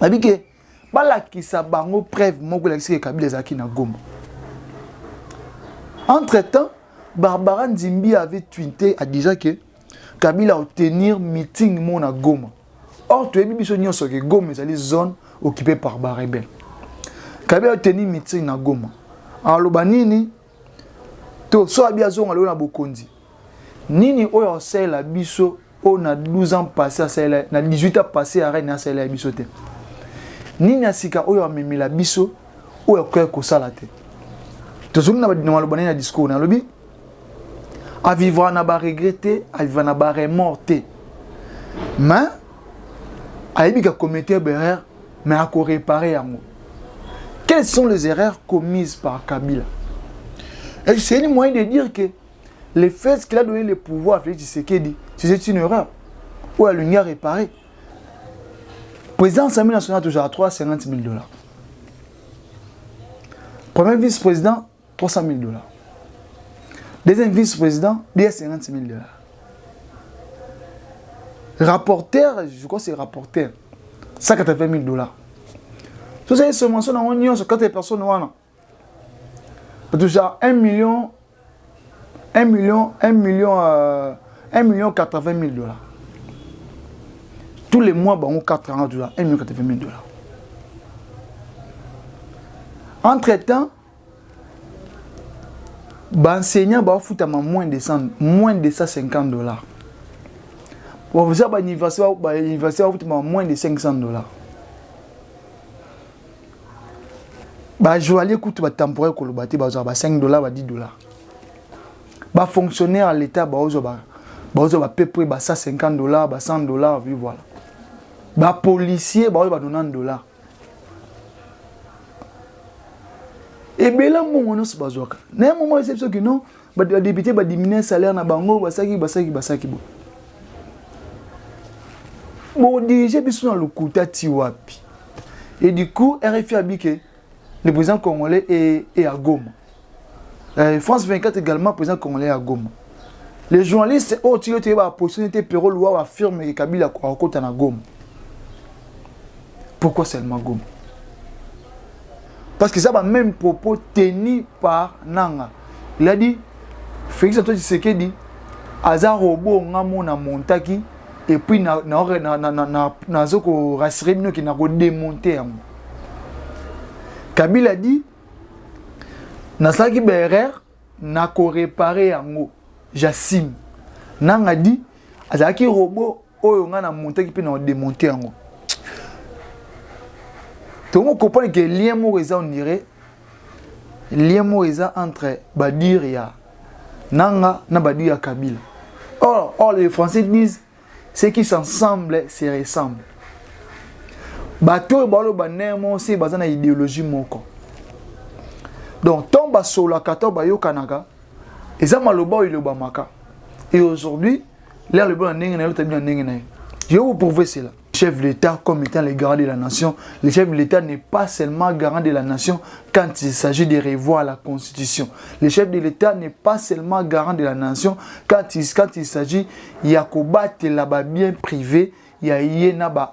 Babike bala kisa bango preuve moko la kisi Kabila ezaki na Goma. Entre-temps, Barbara Nzimbi avait tweeté à déjà que Kabila obtenir meeting mon à Goma. Or tu es biso nyonso que Goma ezali zone occupée par ba rebelle. Kabila obtenir meeting na Goma. Alors lobanini to so abia zonga lo na bokondi. Nini oyo sela biso on a 12 ans passé à sela na 18 ans passé à reine sela biso te. Nini asika oyo amemela biso oyo ko sala te. Tozongi na balobani na discours na lobi à vivre na ba regretter, à vivre na ba remorter. Mais a ebi ka commettre erreur mais à réparer yango. Quelles sont les erreurs commises par Kabila? Et c'est un moyen de dire que le fait qu'il a donné le pouvoir à Félix Tshisekedi, c'est une erreur. Ou elle lui a réparé. Président Assemblée nationale toujours à 350 000 $. Premier vice-président, 300 000 $. Deuxième vice-président, 50 000 $. Rapporteur, je crois que c'est rapporteur, 180 000 $. Tout ça, c'est mention dans l'Union sur 4 personnes. Déjà 1 million 80 000 $. Tous les mois, on a 4 ans, 1 million 80 000 $. Entre-temps, l'enseignant va foutre moins de 150 $. Pour vous dire, l'université va foutre moins de 500 $. Journalier coûte temporaire pour le bâti, 5 $, 10 $. Fonctionnaire à l'État, à peu près 150 $, 100 $, voilà. Policier, 90 $. Et bien là, on a ce besoin. Mais à un moment, c'est que non, les députés vont diminuer le salaire na bango, basaki. Bon, dirigé biso dans le kouta tiwapi. Et du coup, RFI a dit que le président congolais est à Goma. France 24 également, le président congolais est à Goma. Les journalistes, ils ont positionné Péro Loua affirme que Kabila est à Goma. Pourquoi seulement Goma? Parce que ça va même propos tenu par Nanga. Il a dit, Félix Antoine Tshisekedi, Aza robot na montaki, et puis na zoko rassuré qui n'a démonté. Kabila a dit, na saki berrer, na ko réparer yango. Jassim. Nanga dit, Azaki robot, oyo nga na montaki puis na démonté yango. Tout le monde comprend que lien moreza on dirait lien moreza entre Badir et Nanga na Badir et Kabila. Or les Français disent ceux qui s'ensemble se ressemblent. Bato balo banemo c'est bazana idéologie moko. Donc tomba sur la kato bayo kanaka eza maloba iloba maka. Et aujourd'hui, l'air le bon ndenge na yo tabi ndenge na yo. Je vais vous prouver cela. Le chef de l'État, comme étant le garant de la nation, le chef de l'État n'est pas seulement garant de la nation quand il s'agit de revoir la Constitution. Le chef de l'État n'est pas seulement garant de la nation quand il s'agit de combattre la bien privé, il y a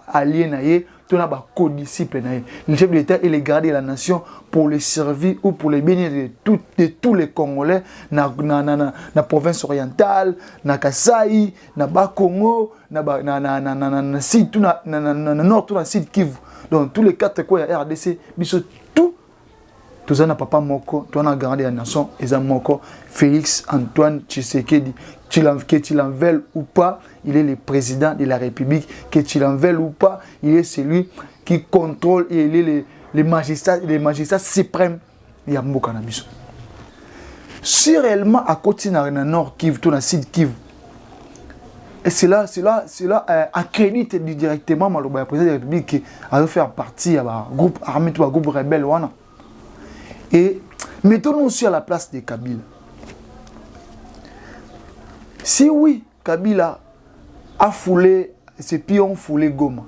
allié, co-disciple. Le chef de l'État est le garant de la nation pour le servir ou pour le bien de tous les Congolais na province orientale, na Kasai, na Bas-Congo, na sud, na nord, tout na sud Kivu. Donc tous les 4 coins de RDC, tout ça na papa moko, tout na garant de la nation, et moko Félix Antoine Tshisekedi. Que tu l'en veuilles ou pas, il est le président de la République. Que tu l'en veuilles ou pas, il est celui qui contrôle et il est les magistrats suprêmes. Il y a beaucoup de choses. Si réellement à côté dans le nord Kivu, tout dans le sud Kivu, et cela accrédite directement le président de la République qui a faire partie d'un groupe armé, un groupe rebelle. Et mettons-nous aussi à la place de Kabila. Si oui, Kabila a foulé, ses pions foulé Goma,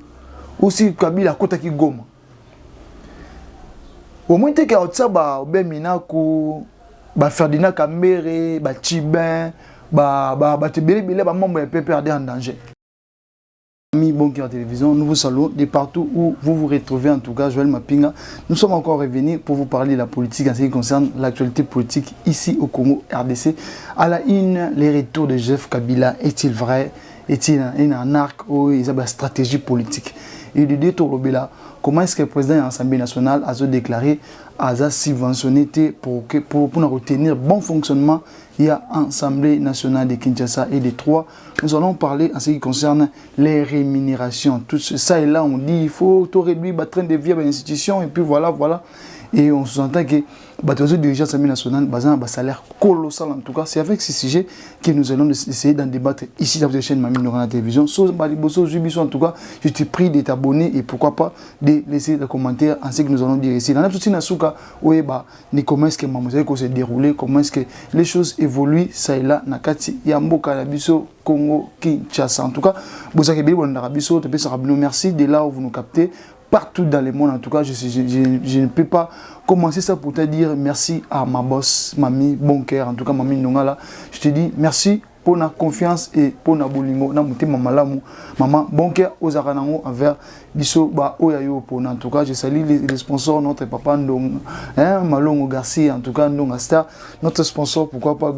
ou si Kabila a kotaki Goma, au moins que Otsa Beminaku, Ferdinand Kambere, Chibin, Tebele, membre de PPRD en danger. Amis Bonker Télévision, nous vous saluons de partout où vous vous retrouvez. En tout cas, Joël Mapinga, nous sommes encore revenus pour vous parler de la politique en ce qui concerne l'actualité politique ici au Congo RDC. À la une, les retours de Joseph Kabila, est-il vrai? Est-il un arc ou il y a une stratégie politique? Et de deux tours, comment est-ce que le président de l'Assemblée nationale a déclaré, a subventionné pour retenir bon fonctionnement? Il y a l'Assemblée nationale de Kinshasa et des trois. Nous allons parler en ce qui concerne les rémunérations. Tout ça et là, on dit il faut tout réduire le train de vie à l'institution et puis voilà. Et on s'entend que les dirigeants de l'Assemblée nationale ont un salaire colossal. En tout cas, c'est avec ces sujets que nous allons essayer d'en débattre ici dans la chaîne Mamie dans la télévision. En tout cas, je te prie de t'abonner et pourquoi pas de laisser des commentaires en ce que nous allons dire ici. Dans la petite Nasuka, comment est-ce que s'est déroulé, comment est-ce que les choses évoluent, ça et là, Nakati, Yamboka, Nabiso, Congo, Kinshasa. En tout cas, vous avez merci de là où vous nous captez. Partout dans le monde, en tout cas, je ne peux pas commencer ça pour te dire merci à ma boss, Mamie Bonker, en tout cas, Mamie Nongala. Je te dis merci pour la confiance et pour la bolingo. Maman Bonker, aux aranango envers Bisso, Oyayo, pour en tout cas, je salue les sponsors, notre papa Ndong, Malongo Garcia, en tout cas, Ndong Star, notre sponsor, pourquoi pas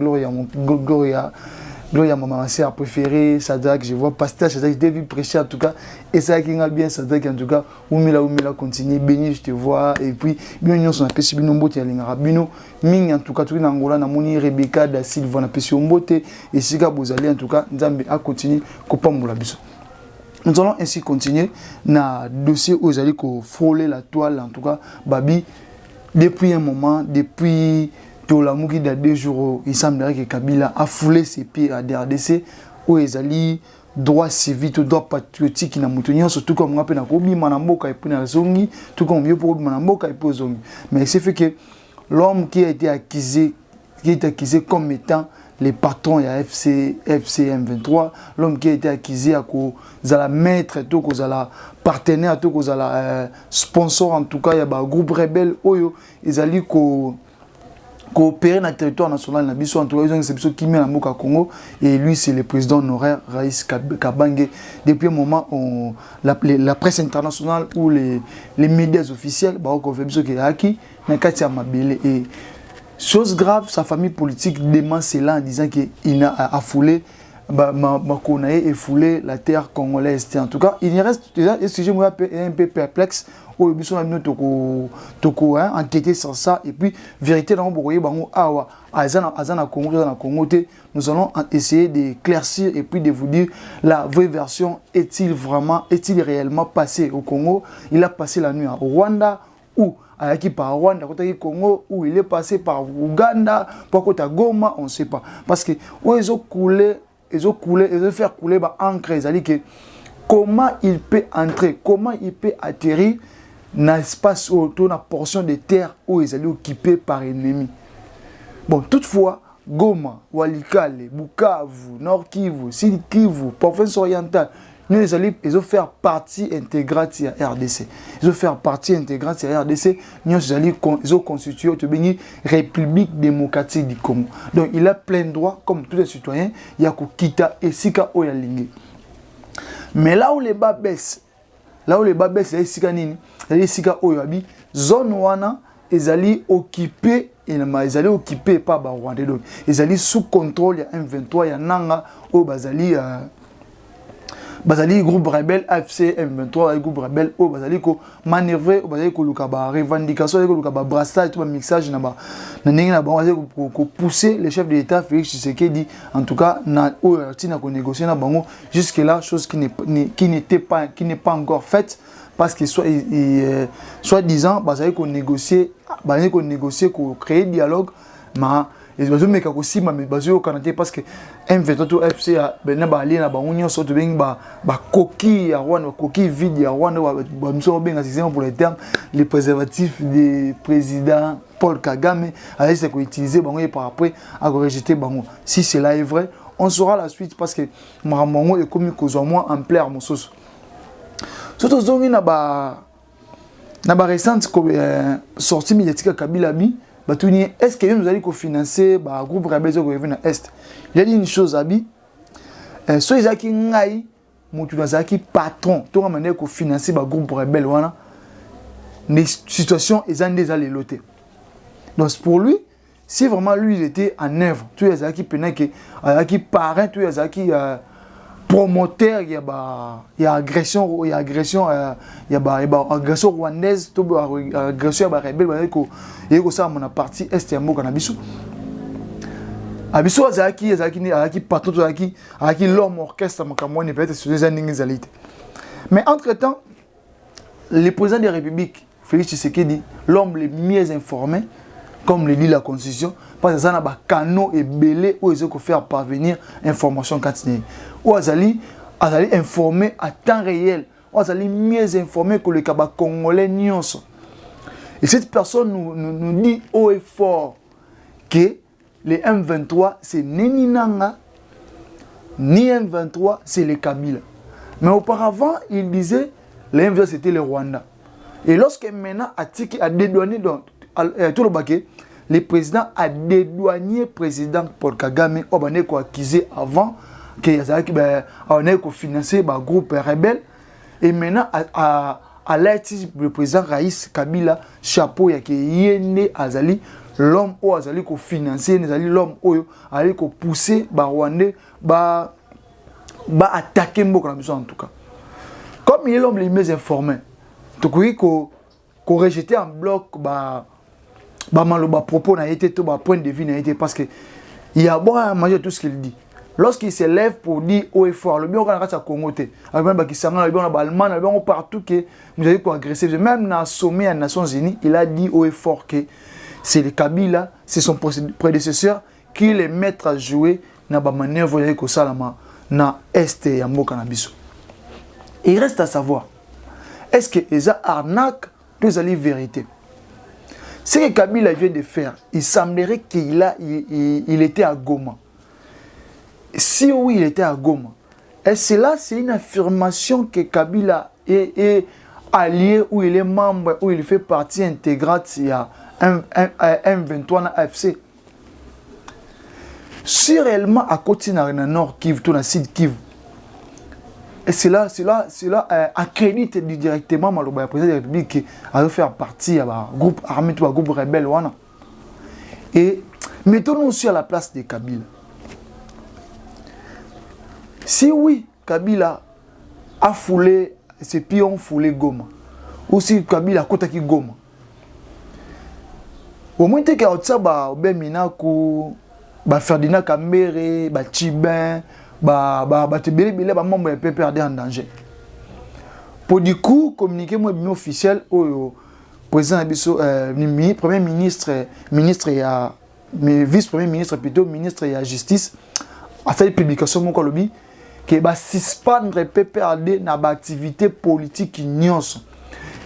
Gloria, maman, c'est préféré, Sadak, je vois Pasteur, Sadak, j'ai vu prêcher en tout cas, et ça qui a bien Sadak en tout cas, Oumila continue, béni, je te vois, et puis, bien, nous sommes appelés, Bino Mbote, Bino, Ming en tout cas, tout en Angola, Namoni, Rebecca, Da Silva, on appelle Mbote, et Sika Bozali en tout cas, Nzambe a continué, Kopamboula Biso. Nous allons ainsi continuer, na dossier où ils allaient frôler la toile, en tout cas, Babi, depuis un moment, depuis. Pour la mouki de 2 jours, il semblerait que Kabila a foulé ses pieds à DRDC où ils allaient droit civique, droit patriotique qui n'a pas surtout comme on appelle na kobi manamboka et puis na zongi, tout comme mieux pour manamboka et puis zongi. Mais c'est fait que l'homme qui a été accusé comme étant les patrons de FCM23, l'homme qui a été accusé à cause de la maître, tout cause de la partenaire, tout cause de la sponsor, en tout cas il y a un groupe rebelle oyo ils allaient coopérer dans le territoire national, en tout cas, ils ont une qui met la Moka Congo, et lui, c'est le président honoraire Raïs Kabange. Depuis un moment, la presse internationale ou les médias officiels, et chose grave, sa famille politique dément cela en disant qu'il a foulé et foulé la terre congolaise. En tout cas, il reste déjà un sujet un peu perplexe. Nous avons enquêté sur ça et puis vérité dans le Congo, nous allons essayer d'éclaircir et puis de vous dire la vraie version. Est-il réellement passé au Congo? Il a passé la nuit à Rwanda ou par Rwanda, Congo, où il est passé par Ouganda, par Goma, on ne sait pas. Parce que où ils ont coulé, ils ont fait couler l'encre. C'est-à-dire que comment il peut entrer, comment il peut atterrir dans l'espace autour, dans la portion de terre où ils allaient occupés par l'ennemi. Bon, toutefois, Goma, Walikale, Bukavu, Nord Kivu, Sud Kivu, province orientale, ils ont fait partie intégrante de la RDC. Ils ont fait partie intégrante de la RDC. Ils ont constitué une République démocratique du Congo. Donc, il a plein de droits, comme tous les citoyens, il y a Kita et Sika Oyalingue. Mais là où les bas baissent, c'est Sika Nini, c'est Sika Oyabi, zone wana, ils allaient occuper, par Rwanda. Donc, ils allaient sous contrôle, il y a M23, il y a Nanga, au Bazali. Bazali groupe rebelle AFC M23 groupe rebelle au Bazali ko manœuvrer au Bazali ko lukaba revendication ko lukaba brassage tout mixage na ba na ningi na ba ko pousser le chef de l'État Félix Tshisekedi en tout cas na o tina ko négocier na bango jusque là chose qui n'est pas encore faite parce que soit disant Bazali ko négocier ko créer dialogue mais et je me aussi mais parce que M23 FC bena ba ali na ba union so to benga ba coquille ya Rwanda coquille vide ya Rwanda ba mso benga c'est pour les termes les préservatifs du président Paul Kagame a essayé de utiliser bango et par après a rejeté bango. Si cela est vrai, on saura la suite parce que Mamango est comme cause moi en plaire mon sauce. Surtout zongi na ba récente sortie médiatique Kabila bi. Est-ce que nous allons financer le groupe rebelle qui est à l'Est? Il y a dit une chose, Abi. Soit ils ont mutu nazaki patron to manière ko financer ba groupe rebelle wana les situations ezande za leloté. Donc pour lui, si vraiment lui il était en œuvre, tout yazaki pena que yazaki parrain, tout yazaki promoteur, il y a agression rwandaise, tout agression rebelle il y a ça mon partie est ya mboka na biso. Abiso azaki patron azaki l'homme orchestre makamwani peut-être sur des années zalite. Mais entre-temps, le président de la République Félix Tshisekedi, l'homme le mieux informé, comme le dit la Constitution, parce que ça n'a pas canaux et belé où ils ont faire parvenir information continue. Où Azali informé à temps réel, où Azali mieux informé que le Kaba Congolais nyonso. Et cette personne nous dit haut et fort que les M23 c'est ni Nanga, ni M23 c'est les Kabila. Mais auparavant, il disait les M23 c'était le Rwanda. Et lorsque maintenant Atiki a dédouané tout le baquet, le président a dédouané le président Paul Kagame, on a accusé avant qu'il ait financé le groupe rebelle. Et maintenant, à l'aide du président Raïs Kabila, chapeau, il y a Yéné Azali, l'homme qui a financé, l'homme qui a poussé les Rwandais à attaquer Mboko en tout cas. Comme il est l'homme le mieux informé, qu'on rejetait en bloc propos n'a été tout point de vue n'a été parce que il y a bon à manger tout ce qu'il dit. Lorsqu'il se lève pour dire haut et fort, le bien on a à Congoté, avec qui s'en a le bien en Allemagne, le bien partout que vous avez quoi agresser. Même dans le sommet des Nations Unies, il a dit haut et fort que c'est le Kabila, c'est son prédécesseur qui les met à jouer dans la manœuvre que ça na est et mboka na biso. Il reste à savoir, est-ce que les arnaques ou les vérité? Ce que Kabila vient de faire, il semblerait qu'il était à Goma. Si oui, il était à Goma, et cela c'est une affirmation que Kabila est allié ou il est membre ou il fait partie intégrante à M23 na AFC. Si réellement à côté dans le nord Kivu, tout dans le sud Kivu, et cela accrédite directement le président de la République qui a faire partie d'un groupe armé, un groupe rebelle. Et mettons-nous aussi à la place de Kabila. Si oui, Kabila a foulé, ses pions foulé Goma, ou si Kabila a côté Goma, au moins que ça Ferdinand Kambere, Chibin, membre peut perdre en danger. Pour du coup, communiquer moi officiel au président premier ministre, vice-premier ministre plutôt, ministre de la justice, a fait une publication mon colobi que suspendre PPRD dans l'activité politique nyonso.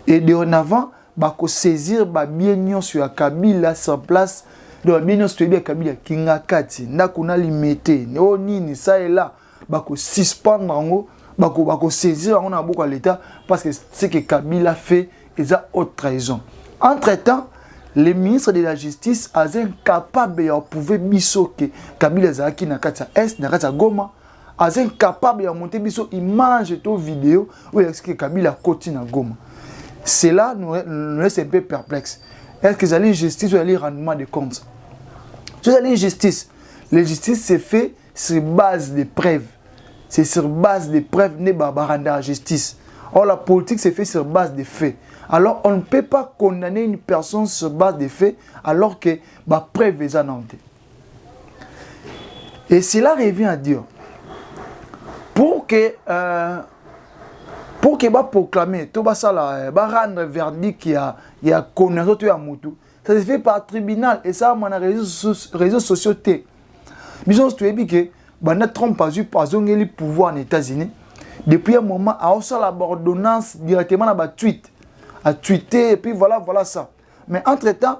Et de en avant, saisir bien sur Kabila sur place. Donc bien nyonso to Kabila kinga kati ndakuna limité o nini ça et là suspendre ngo saisir ngo na boko l'état parce que ce que Kabila fait est haute trahison. Entre-temps, le ministre de la justice a incapable de prouver biso que Kabila zaki na kati est na kati Goma, a incapable de monter biso image to vidéo où il explique que Kabila côté na Goma. Cela nous laisse un peu perplexe. Est-ce que c'est l'injustice ou le rendement de compte? C'est l'injustice. L'injustice c'est fait sur base de preuves. C'est sur base de preuves ne pas rendre la justice. Or la politique c'est fait sur base de faits. Alors on ne peut pas condamner une personne sur base de faits alors que la preuve est annoncée. Et cela revient à dire pour que proclamer, tout ça rendre verdict qu'il y a connaissance à Moutou. Ça se fait par tribunal et ça, on a réseaux sociaux. Bisons tu es que Donald Trump a eu le pouvoir en États-Unis. Depuis un moment, a aussi l'ordonnance directement dans le tweet. A tweeté et puis voilà ça. Mais entre-temps,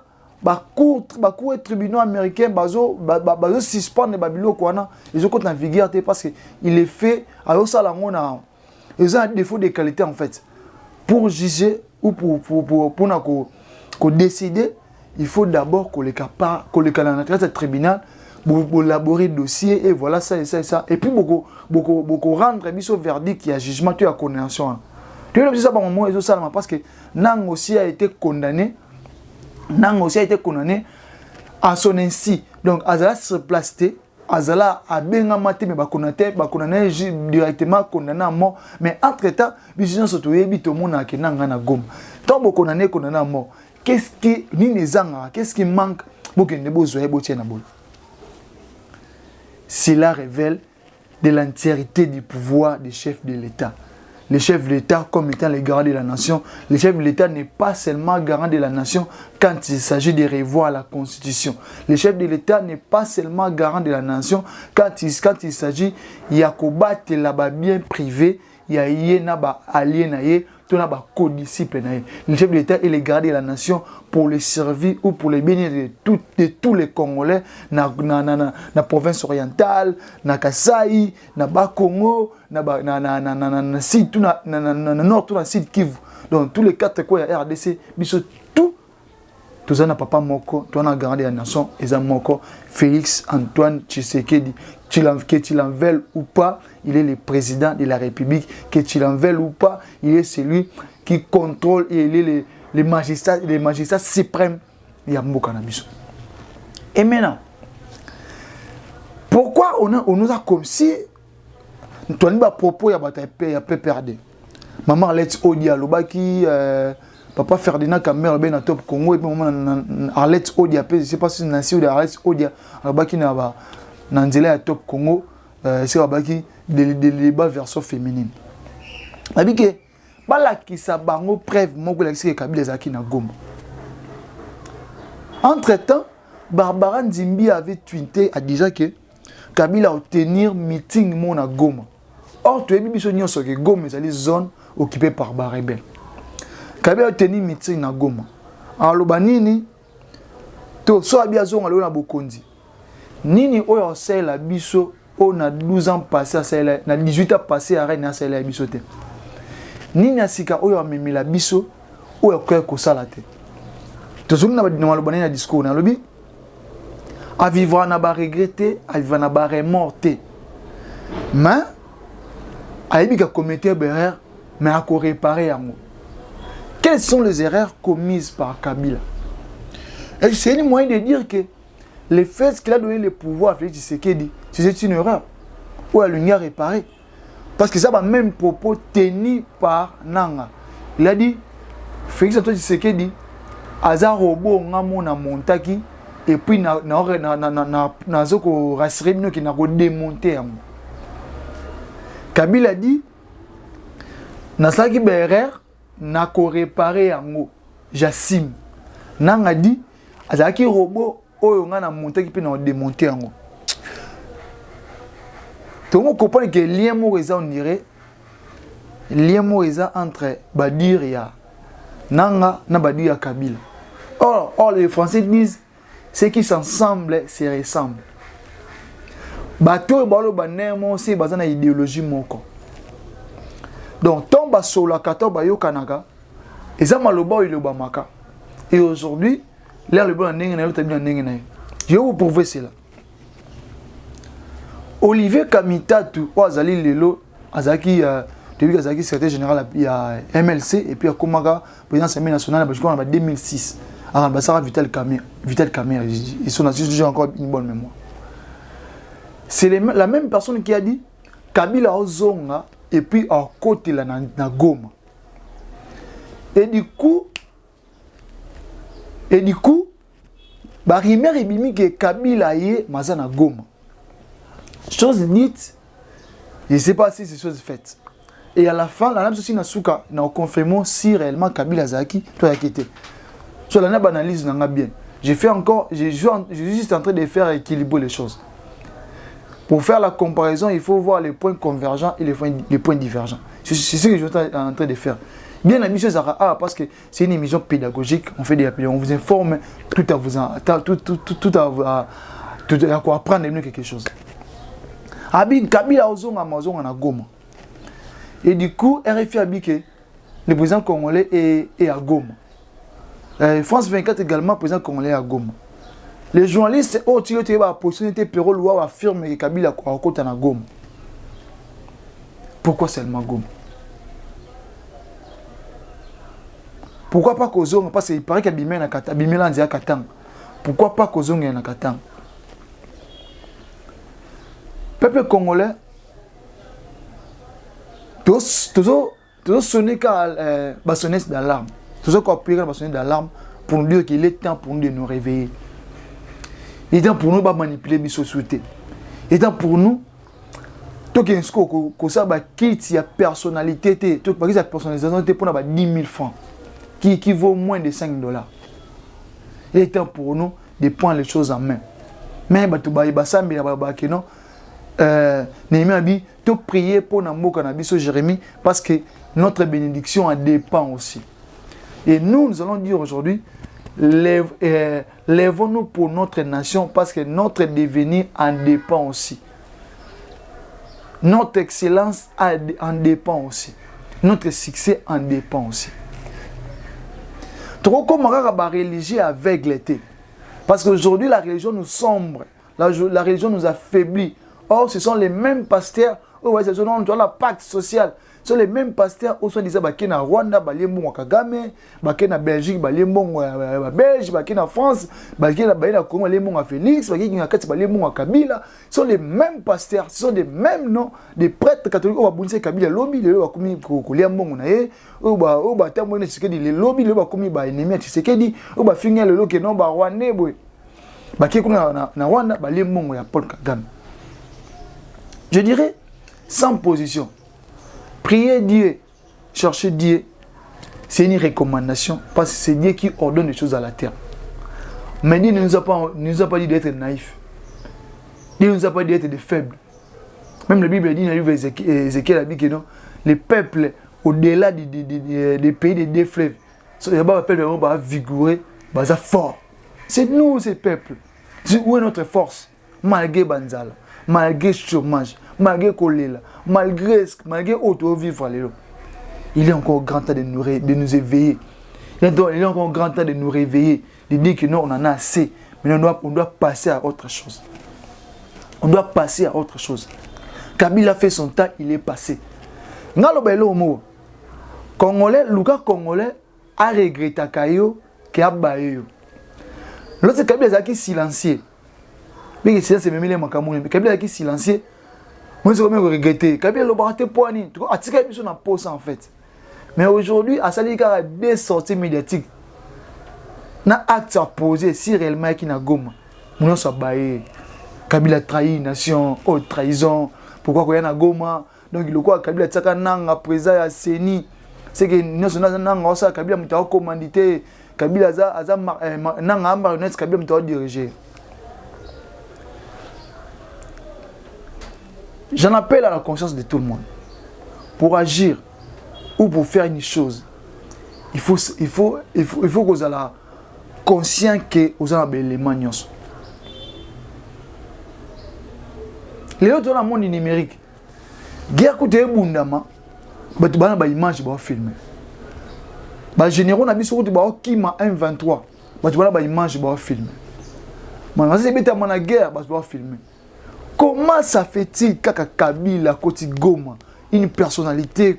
cour et tribunal américain suspendre les Babylons ils ont en vigueur parce que il est fait a aussi ils ont un défaut de qualité en fait. Pour juger ou pour décider, il faut d'abord que le tribunal beaucoup élaborer dossier et voilà ça et ça et ça et puis beaucoup rendre biso verdict qui a jugement tu a condamnation tu le ça par moment et ça parce que Nang aussi a été condamné à son ainsi donc Azala se placer Azala a bien maté mais bakonate directement condamné à mort mais entre temps biso surtout yebi to mona ke nanga na Goma tant beaucoup condamné à mort qu'est-ce qui ni les anga qu'est-ce qui manque pour que ne besoin botier na bol. Cela révèle de l'entièreté du pouvoir des chefs de l'État. Le chef de l'État, comme étant le garant de la nation, le chef de l'État n'est pas seulement garant de la nation quand il s'agit de revoir la Constitution. Le chef de l'État n'est pas seulement garant de la nation quand il s'agit de combattre la bien privé, il y a allié co-disciple. Le chef de l'État est le gardien de la nation pour le servir ou pour le bénir de tous les Congolais na province orientale, na Kasai, na Bas-Congo, na sud, na nord, tout na sud Kivu. Donc tous les quatre coins de RDC, tout ça papa moko, toi na gardien de la nation, et moko Félix Antoine Tshisekedi. Que tu l'en veuilles ou pas, il est le président de la République. Que tu l'en veuilles ou pas, il est celui qui contrôle et il est les magistrats suprêmes. Il y a beaucoup de. Et maintenant, pourquoi on nous a comme si nous avons à propos il y a PPRD. Maman Arlette Odia, Lobaki, papa Ferdinand Kamer, ben à Top Congo, et puis maman Arlette Odia, je ne sais pas si c'est Nancy ou Arlette Odia, Lobaki n'a pas. Nanzela à Top Congo, c'est des débats version féminine. Abike, bala qui s'abango preuve moko la kisi Kabila zaki na Goma. Entre-temps, Barbara Nzimbi avait tweeté à déjà que Kabila obtenir meeting mon à Goma. Or tu es biso nyonso que Goma est zone occupée par Barebel. Kabila obtenir meeting na Goma. Alors lobanini to so abia zonga lo na Bokondi. Nini oyo c'est la biso on a 12 ans passé à celle na 18 ans passé à reine à celle la biso te. Nini asika oyo amemi la biso oyo ko sala te. To zunga na malobana na discours na lobi a vivre na ba regretter, a vivre na ba remorter. Mais a ebi ka commettre erreur mais à réparer yango. Quelles sont les erreurs commises par Kabila? Et c'est un moyen de dire que le fait qu'il a donné le pouvoir à Félix Tshisekedi, c'est une erreur. Ou elle lui a réparé. Parce que ça va même propos tenu par Nanga. Il a dit, Félix Antoine Tshisekedi, Aza robot na montaki, et puis na zoko rassuré qui n'a pas démonté. Kabila a dit, na saki erreur, na ko réparé yango. Jassim. Nanga dit, Aza ki robot, oyo nga na monter qui peut na démonter yango. Tout le monde comprend que lien mo eza on dirait lien mo eza entre Badir ya Nanga na Badir ya Kabila. Or les Français disent ceux qui s'ensemble se ressemblent. Bato balo banemo c'est basé na idéologie moko. Donc tomba sur la kato ba yo kanaka eza maloba ile ba maka. Et aujourd'hui là, le bon ndenge na yo tabi na ndenge na yo. Je vais vous prouver cela. Olivier Kamitatu, azali lelo, azaki depuis azaki secrétaire général à MLC et puis à Komaga, président de l'Assemblée nationale en 2006. À Bassara Vital Kamer, ils sont j'ai encore une bonne mémoire. C'est la même personne qui a dit Kabila Ozonga et puis à côté là na Goma. Et du coup, Barimer et Bimi que Kabila yé mazana Goma. Chose dite, je ne sais pas si c'est chose faite. Et à la fin, la même chose na souka na confirmons si réellement Kabila Zaki toi quitté. Sur la analyse n'a bien. J'ai juste en train de faire équilibrer les choses. Pour faire la comparaison, il faut voir les points convergents et les points divergents. C'est ce que je suis en train de faire. Bien la mission Zara parce que c'est une émission pédagogique, on fait on vous informe, tout à apprendre quelque chose. Abin Kabila Ozonga Amazon na Goma. Et du coup, RFI a dit que le président congolais est à Goma. France 24 également, président congolais à Goma. Les journalistes, oh, tu as la possibilité de affirmer que Kabila a côté na Goma. Pourquoi seulement Goma? Pourquoi pas Kozonga? Parce qu'il paraît qu'il y a Bimela Nzia Katang. Pourquoi pas Kozonga na Katang? Peuple congolais, tous sonné qu'à sonner d'alarme. Tous appuyer qu'à sonner d'alarme pour nous dire qu'il est temps pour nous de nous réveiller. Il est temps pour nous de manipuler nos sociétés. Il est temps pour nous que ça va quitter la personnalité, parce que la personnalisation est pour 10 000 francs, qui vaut moins de 5 $. Il est temps pour nous de prendre les choses en main. Mais non. Tu prier pour Jérémie parce que notre bénédiction en dépend aussi. Et nous allons dire aujourd'hui, lèvons-nous pour notre nation parce que notre devenir en dépend aussi. Notre excellence en dépend aussi. Notre succès en dépend aussi. Trop comme la religion aveugle. Parce qu'aujourd'hui, la religion nous sombre. La religion nous affaiblit. Or, ce sont les mêmes pasteurs, ce sont la pacte sociale. Ce sont les mêmes pasteurs qui sont disant que na Rwanda, Balembo Kagame, na Belgique, Balembo Belge, na France, na Congo, Balembo Félix, Balembo Kabila. Ce sont les mêmes pasteurs, ce sont les mêmes noms des prêtres catholiques. On va Kabila lobby, le va komi Koliambo nae, on va tambour Tshisekedi le lobby, le va komi ba ennemi Tshisekedi, on va finir le lo que non ba Rwanda boy. Na Rwanda, Balembo ya Paul Kagame. Je dirais, sans position, prier Dieu, chercher Dieu, c'est une recommandation parce que c'est Dieu qui ordonne les choses à la terre. Mais Dieu ne nous a pas dit d'être naïfs. Dieu ne nous a pas dit d'être des faibles. Même la Bible dit dans le livre Ézéchiel, dit que non, les peuples au-delà des pays des deux fleuves, les peuples vont vigoureux, forts. C'est nous ces peuples. Où est notre force? Malgré Banzala. Malgré le chômage, malgré Kolela, malgré auto-vivre, il est encore grand temps de nous éveiller. Il est encore grand temps de nous réveiller, de dire que non, on en a assez, mais on doit passer à autre chose. On doit passer à autre chose. Kabila a fait son temps, il est passé. Congolais, Lucas Congolais a regretté Kayo qui a baillé. Lorsque Kabila a silencieux. Mais c'est même les macamouni. Kabila qui silencieux. Moi je même regretter. Kabila le baraté poani. Tu vois, atika biso na pose en fait. Mais aujourd'hui, à sali kara des sorties médiatiques. Na acte à poser si réellement qui na Goma. Mon so baé. Kabila trahi nation, haute trahison. Pourquoi ko ya na Goma? Donc il quoi Kabila tsaka nanga président ya Seni. C'est que nous nanga ça Kabila mutao commandité. Kabila za nanga marionnette Kabila mutao diriger. J'en appelle à la conscience de tout le monde. Pour agir ou pour faire une chose, il faut que vous soyez conscient que vous avez des éléments. Les autres dans le monde numérique, guerre côté bundama, tu as des images qui filmer. Les généraux na biso côté ba Kima M23, tu as des images qui filmer. Mais c'est bête à guerre, tu vas filmer. Comment ça fait-il que Kabila côté Goma, une personnalité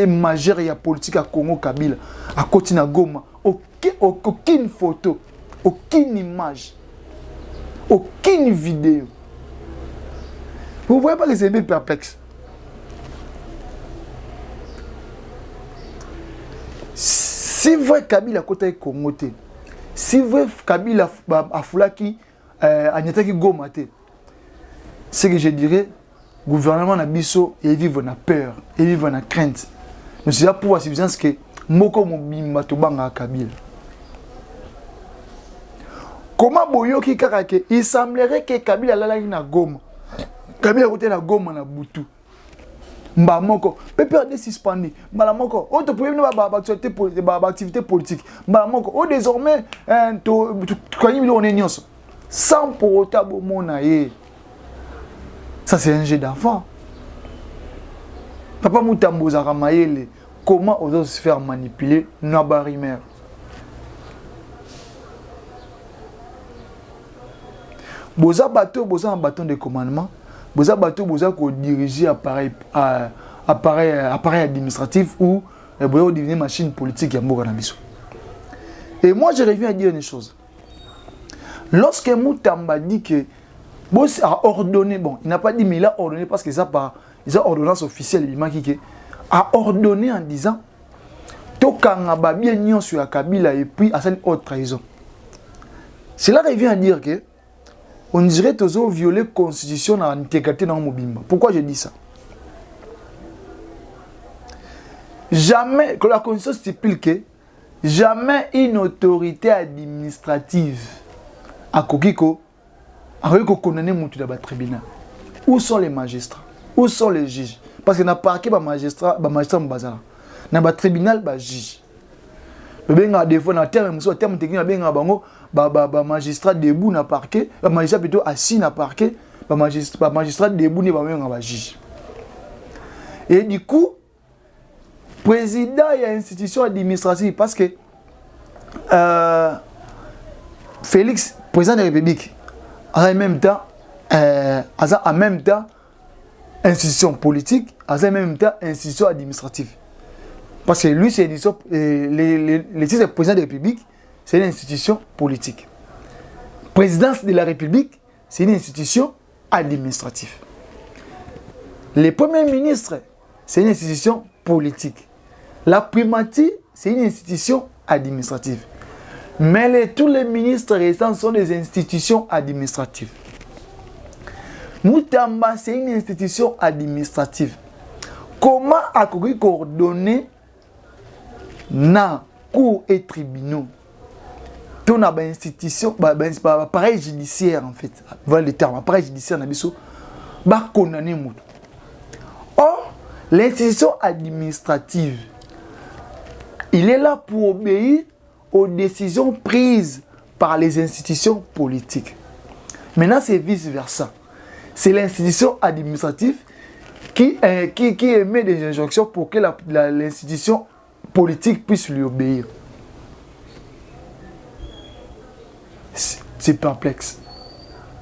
majeure et politique à Congo Kabila, à côté na Goma, aucune photo, aucune image, aucune vidéo. Vous ne voyez pas que c'est bien perplexe. Si vous voyez Kabila côté Congo, si vous voyez Kabila à Foulaki, à Nyataki Goma, c'est que je dirais, le gouvernement na biso et vivre na peur, et vivre na crainte. Nous sommes pour la suffisance que moko mobimba to banga Kabila. Comment boyoki kaka ke il semblerait que Kabila la na Goma. Kabila côté na Goma na Butu. Mba moko pepeur de suspendu. Mba moko on te pouvez ba activité politique. Mba moko o désormais to kani on est nyonso. Sans pour autant bomona ye. Ça, c'est un jeu d'enfant. Papa Moutamboza Ramayele, comment on doit se faire manipuler Nabarimer. Boza bateau, boza un bâton de commandement. Boza bateau, boza ko diriger appareil administratif ou boza devenir machine politique ya mboka na biso. Et moi je reviens à dire une chose. Lorsque Moutamba dit que Boss a ordonné, bon, il n'a pas dit mais il a ordonné parce que ça par ordonnance officielle, il m'a dit a ordonné en disant Tokanga babia nyon sur la Kabila et puis à cette autre trahison. Cela revient à dire que on dirait toujours violer la constitution dans l'intégrité dans Mobimba. Pourquoi je dis ça? Jamais, que la constitution stipule que jamais une autorité administrative à Kokiko a condamné mon tout dans le tribunal. Où sont les magistrats? Où sont les juges? Parce que n'a pas que les magistrats bazala. Dans le tribunal, les juges. Le benga des fois dans terme technique benga bango magistrat debout na parquet, magistrat plutôt assis na parquet, magistrat debout ne ba juge. Et du coup président il y a institution administrative parce que Félix président de la République en même temps institution politique, en même temps institution administrative. Parce que lui, c'est le président de la République, c'est une institution politique. Présidence de la République, c'est une institution administrative. Le Premier ministre, c'est une institution politique. La primatie, c'est une institution administrative. Mais tous les ministres restants sont des institutions administratives. Moutamba, c'est une institution administrative. Comment a-t-il coordonné na cours et tribunaux, ton institution, appareil judiciaire en fait, voilà le terme, appareil judiciaire na biso, ba condamner moutou. Or, l'institution administrative, il est là pour obéir aux décisions prises par les institutions politiques. Maintenant, c'est vice-versa. C'est l'institution administrative qui émet des injonctions pour que l'institution politique puisse lui obéir. C'est perplexe.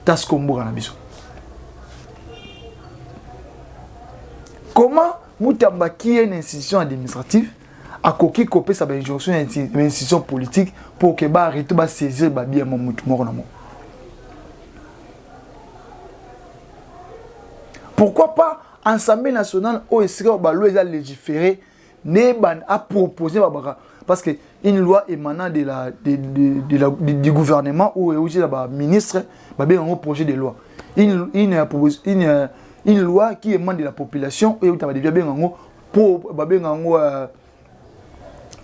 Tas kombo na biso. Comment Moutamba qui est une institution administrative a coqué copé sa injonction une institution politique pour que ba arrêter ba saisir ba bien mon moutou na mo. Pourquoi pas Assemblée nationale au SRO ba loi légiférer Neban a proposé parce que une loi émanant du gouvernement ou aussi la ministre un projet de loi. Une loi qui émane de la population et un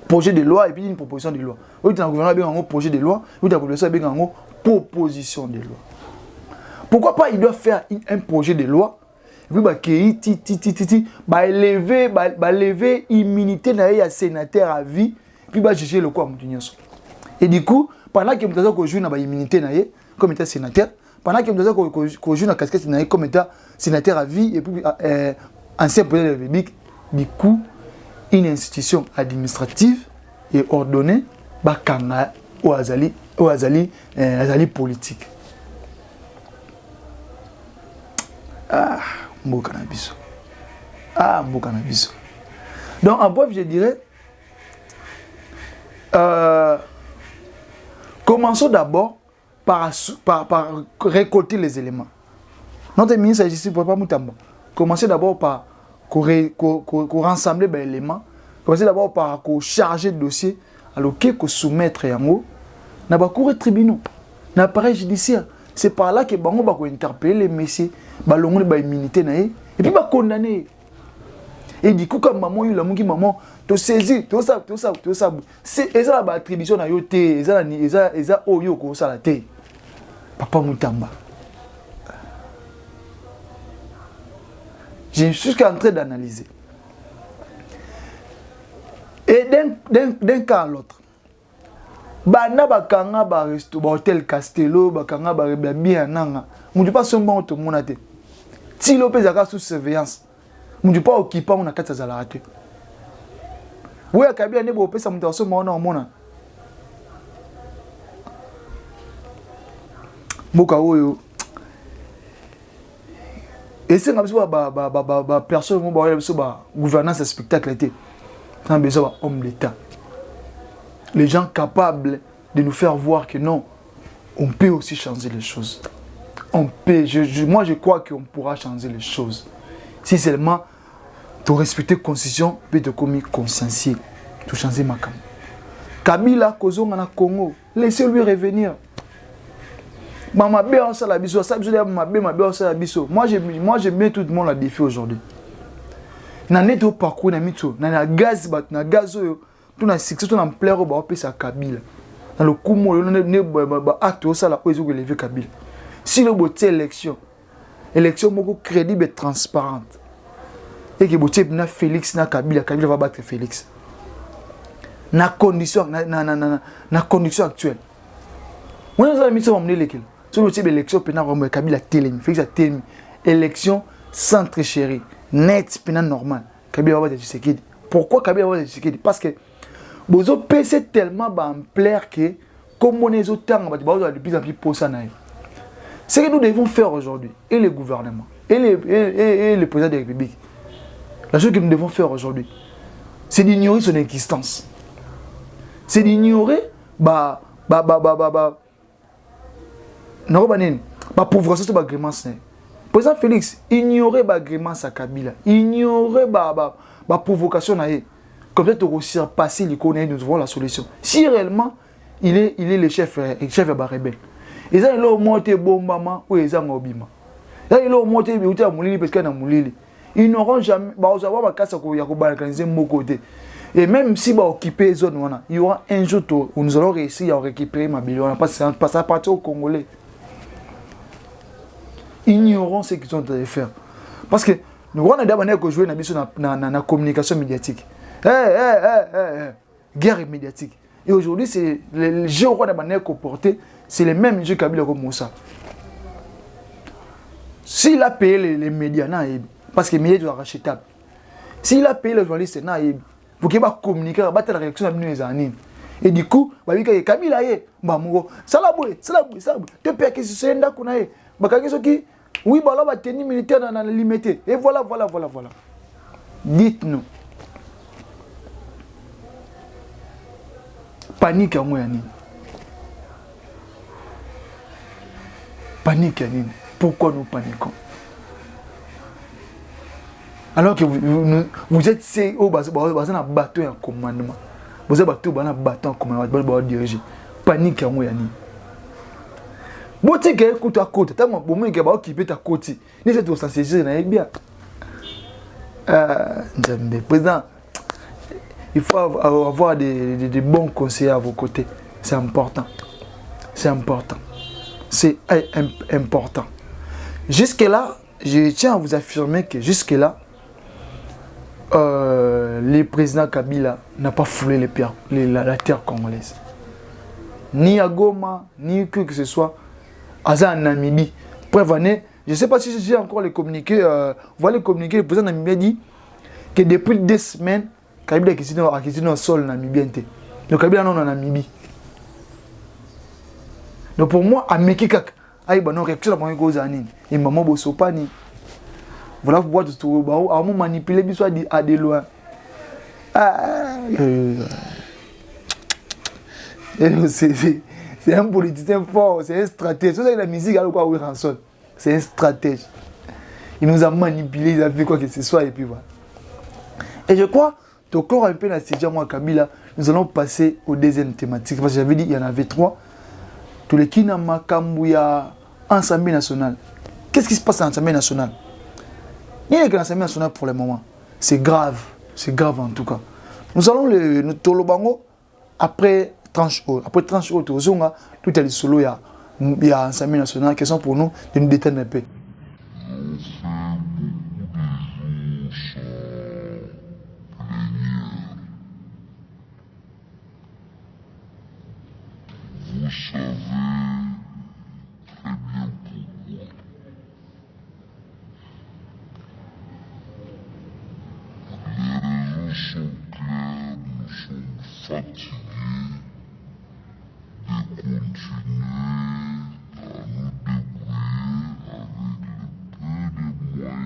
projet de loi et puis une proposition de loi. Le gouvernement un projet de loi et la population une proposition de loi. Pourquoi pas il doit faire un projet de loi? Et puis lever immunité na ya sénateur à vie puis juger le quoi mutunyoso. Et du coup pendant que mutaza ko jouer na ba immunité na ye comme état sénateur, pendant que mutaza ko jouer na casquette na ye comme état sénateur à vie et puis ancien président de la République, du coup une institution administrative est ordonnée ba kanga ou azali politique. Mboka na biso. Mboka na biso. Donc en bref, je dirais commençons d'abord par récolter les éléments. Notre ministre de la Justice, Papa Moutamba, commencez d'abord par rassembler les éléments. Commencez d'abord par charger le dossier, alors que soumettre yango na ba cour et tribunaux, na appareil judiciaire. C'est par là que bango va interpeller les messieurs, balongo ba immunité na et puis va condamner. Et du coup comme maman il a monki maman to saisir tout ça c'est eza ba attribution na yo té eza oyo ko sala té. Papa Moutamba. Je suis en train d'analyser. Et d'un cas à l'autre. Bana bakanga ba resto ba hôtel Castello bakanga ba bien nanga mundi pas somba to monate ti lopez aka sous surveillance mundi pas occupé on a kata za la raté oui akabia ne bo pesa mundi so mona mona boka oyo Et c'est comme ça, personne, gouvernance et spectacle était. On a besoin d'hommes d'État. Les gens capables de nous faire voir que non, on peut aussi changer les choses. On peut, moi je crois qu'on pourra changer les choses. Si seulement tu respectes la constitution, puis tu commis conscientieux, tu changes ma cam. Kabila, Kozonga na Congo, laissez-lui revenir. Moi, je mets tout le monde à défi aujourd'hui. Dans notre parcours, dans le gaz, dans le gaz, tout le succès, tout le plaire, on va sa Kabila. Dans le coup, on a acte ça, on va lever Kabila. Si le boté élection crédible et transparente, et que boté na Félix na Kabila va battre Félix. Na condition actuelle. On a mis ça en l'élection. Sur le élection, pendant Kabila Télémi, Félix a Télémi. Élection sans tricherie, net, pendant normal. Kabila va battre Tshisekedi. Pourquoi Kabila va battre Tshisekedi? Parce que Bozo PC tellement en plaire que comme on est autant, on va de plus en plus pour ça. Ce que nous devons faire aujourd'hui, et le gouvernement, et le président de la République, la chose que nous devons faire aujourd'hui, c'est d'ignorer son existence. C'est d'ignorer pauvreté de l'agrémence. Président Félix, ignorer l'agrémence à Kabila, ignorer la provocation. Comme ça, tu réussir à passer les connaissances, nous trouvons la solution. Si réellement, il est le chef de la rebelle. Et ça, il a monté bombama ou ils ont obima. Là, il a monté à Moulili parce qu'il y a Moulili. Ils n'auront jamais, avoir ma casse à organiser mon côté. Et même si on occupe les zones, il y aura un jour où nous allons réussir à récupérer ma billion. Parce que ça appartient aux Congolais. Ignorons ce qu'ils ont à faire. Parce que nous avons d'abord joué dans la communication médiatique. Guerre médiatique. Et aujourd'hui, c'est les jeux de la manière comportés, c'est les mêmes jeux qu'Abila comme Moussa. S'il a payé les médias, parce que les médias sont rachetables. S'il a payé les journalistes, pour qu'il va communiquer, il va battre la réaction de les années. Et du coup, il va Kabila, ça la boue, tu peux que c'est un d'accord. Oui, là, va tenir militaire dans la limité. Et voilà. Dites-nous. Panique à moi, Panique à nous. Pourquoi nous paniquons? Alors que vous êtes CEO, vous avez un bateau en commandement. Vous avez un bateau en commandement, vous avez diriger. Panique à moi, bon, tu es côte à côte, tu as occupé ta côte. Ni c'est tout ça, c'est bien. Président, il faut avoir des bons conseillers à vos côtés. C'est important. C'est important. C'est important. Jusque-là, je tiens à vous affirmer que jusque-là, le président Kabila n'a pas foulé la terre congolaise. Ni à Goma, ni que ce soit. En Namibie. Preuve, je ne sais pas si j'ai encore les communiqués. Voilà les communiqués. Le président namibien dit que depuis 2 semaines, Kabila a quitté le sol namibien. Donc Kabila est en Namibie. Donc pour moi, à Mekikak, il y a une réaction à cause d'Anine. Et maman Bossopani. Voilà pourquoi tu trouves à manipuler à des loin. C'est un politicien fort, c'est un stratège. C'est ça que la musique a quoi ouvrir en sol. C'est un stratège. Il nous a manipulé, il a fait quoi que ce soit et puis voilà. Et je crois, tu encore un peu la situation moi Kabila, nous allons passer aux deuxième thématique. Parce que j'avais dit il y en avait 3. Tous les Kinama Kambouya, Assemblée nationale. Qu'est-ce qui se passe à l'Assemblée nationale? Il y a que l'Assemblée nationale pour le moment. C'est grave en tout cas. Nous allons le Tolobango après. Après tranche haute, tout est le solo, il y a l'Assemblée nationale qui sont pour nous de nous détendre un peu. Vous savez très bien pourquoi. Les raisons sont claires, nous sommes fatigués de continuer à nous débrouiller avec le peu de moyens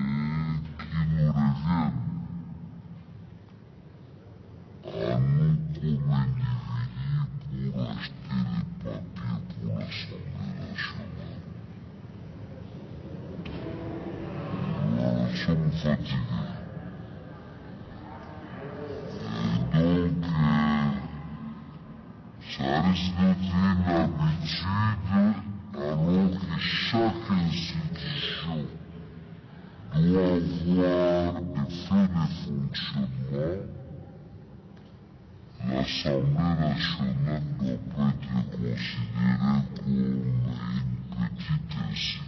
Ça risque de devenir une habitude alors que chaque institution doit avoir des faits de fonctionnement. L'Assemblée nationale ne doit pas être considérée comme une petite institution.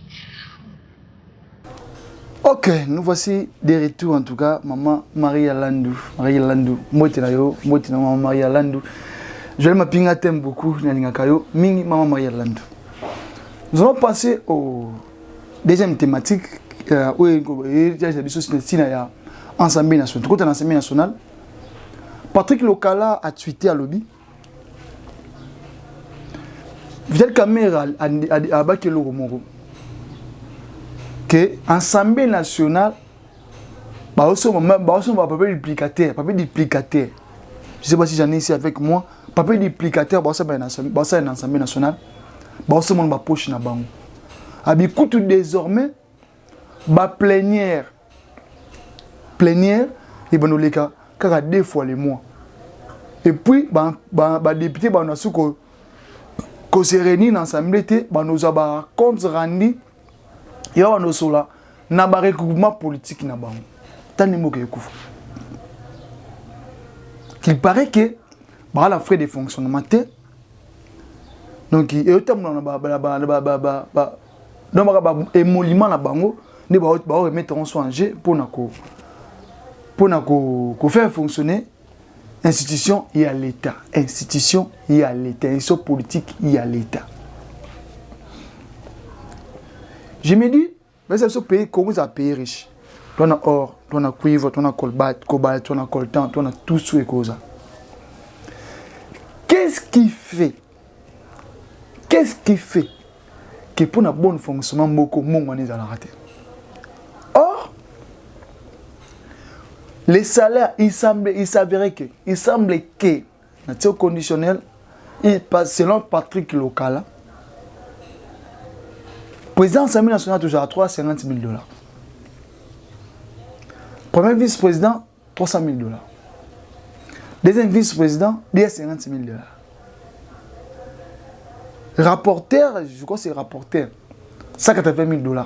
Ok, nous voici des retours en tout cas. Maman Maria Landou. Maria Landou. Moi, maman Maria Landou. Je vais m'appeler thème beaucoup. Mingi maman Maria Landou. Nous allons passer au deuxième thématique. Où il y a des Assemblée nationale. Quand on a l'Assemblée nationale, Patrick Lokala a tweeté à lobby. Vidal Caméra a baqué le Romoro. Que l'Assemblée nationale, papier duplicateur. Je ne sais pas si j'en ai ici avec moi. Papier duplicateur, c'est une Assemblée nationale. C'est une poche na bango. Abikout désormais, plénière, et ben les cas, car 2 fois les mois. Et puis, député, on a su qu'on se réunit dans l'Assemblée, nous avons compte rendu. Il y a un regroupement politique na bango. Tant de mots que qu'il paraît que la frais de fonctionnement donc il y a un émolument na bango ne ba remettre en jeu pour faire fonctionner institution et à l'état institution politique et à l'état. Je me dis, mais ce pays, comment ça pays riche? On a or, on a cuivre, on a cobalt, on a coltan, on a tout ce que Qu'est-ce qui fait que pour un bon fonctionnement, beaucoup de gens ont raté? Or, les salaires, il semble que, dans conditionnel, selon Patrick Lokala, le président de l'Assemblée nationale toujours à $350,000. Premier vice-président, $300,000. Deuxième vice-président, $50,000. Rapporteur, je crois que c'est rapporteur, $180,000.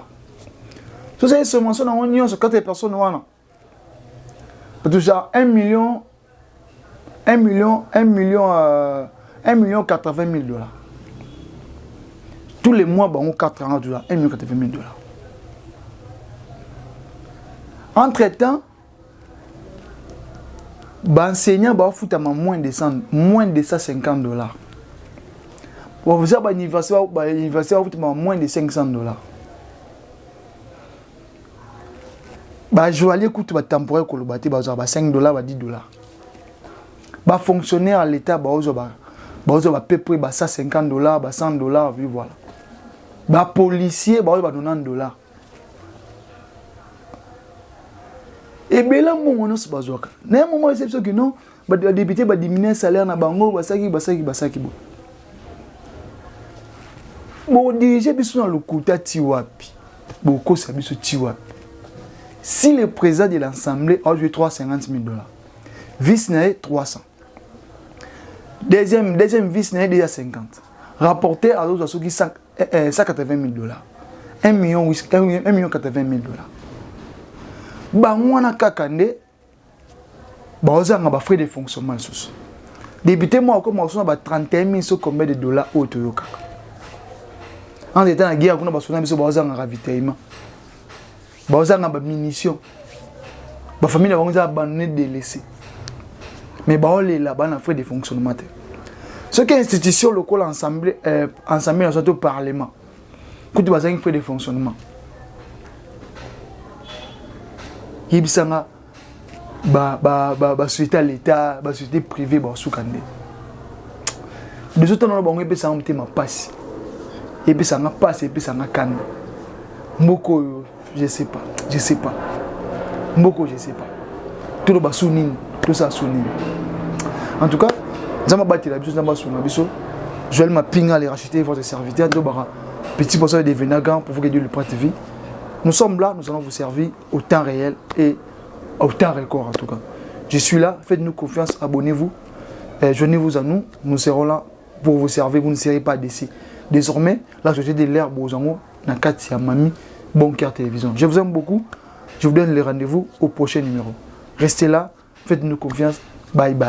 Si vous avez ce mention dans l'Union, sur 4 personnes, toujours 1,80,000$. Tous les mois, on a $400,000, $1,80,000. Entre-temps, l'enseignant va foutre moins de $150. Pour vous faire l'université, va foutre moins de $500. Je vais aller écouter temporaire pour le bâtir, $5, $10. Fonctionnaire à l'État, à peu près $150, $100, voilà. Policier, $90. Et bien là, on a ce besoin. Mais à un moment, c'est que non, les députés vont diminuer le salaire na bango, basaki. Bon, diriger dans le côté Tiwapi. Beaucoup ça biso Tiwapi. Si le président de l'Assemblée a joué $350,000, vice n'a 300. Deuxième vice n'a déjà 50. Rapporteur à l'autre qui $180,000. $1,80,000. On a kakande, on a frais de fonctionnement. Débuté moi comme on a $31,000 combien de dollars au Toyoka. En étant en guerre, on a besoin de ravitaillement. On a munitions. La famille a abandonné de laisser. Mais on est là, on a frais de fonctionnement. Ce qui est institution locale ensemble dans au Parlement. Quand tu as un frais de fonctionnement. Il y a société à l'État, société privée, soukande. De ce temps, on a fait un passe. Et puis ça a passé, et puis ça a canne. Moko, je sais pas. Moko, je sais pas. Tout le monde tout ça sounine. En tout cas, nous avons battu la biso. Je vais m'appeler les racheter votre serviteur. Petit pourcentage de vinaigre pour vous que Dieu le prête vie. Nous sommes là, nous allons vous servir au temps réel et au temps record en tout cas. Je suis là, faites-nous confiance, abonnez-vous, joignez-vous à nous, nous serons là pour vous servir, vous ne serez pas déçus. Désormais, la société de l'air Bozango, Nakati Mami, Bon Cœur Télévision. Je vous aime beaucoup, je vous donne le rendez-vous au prochain numéro. Restez là, faites-nous confiance, bye bye.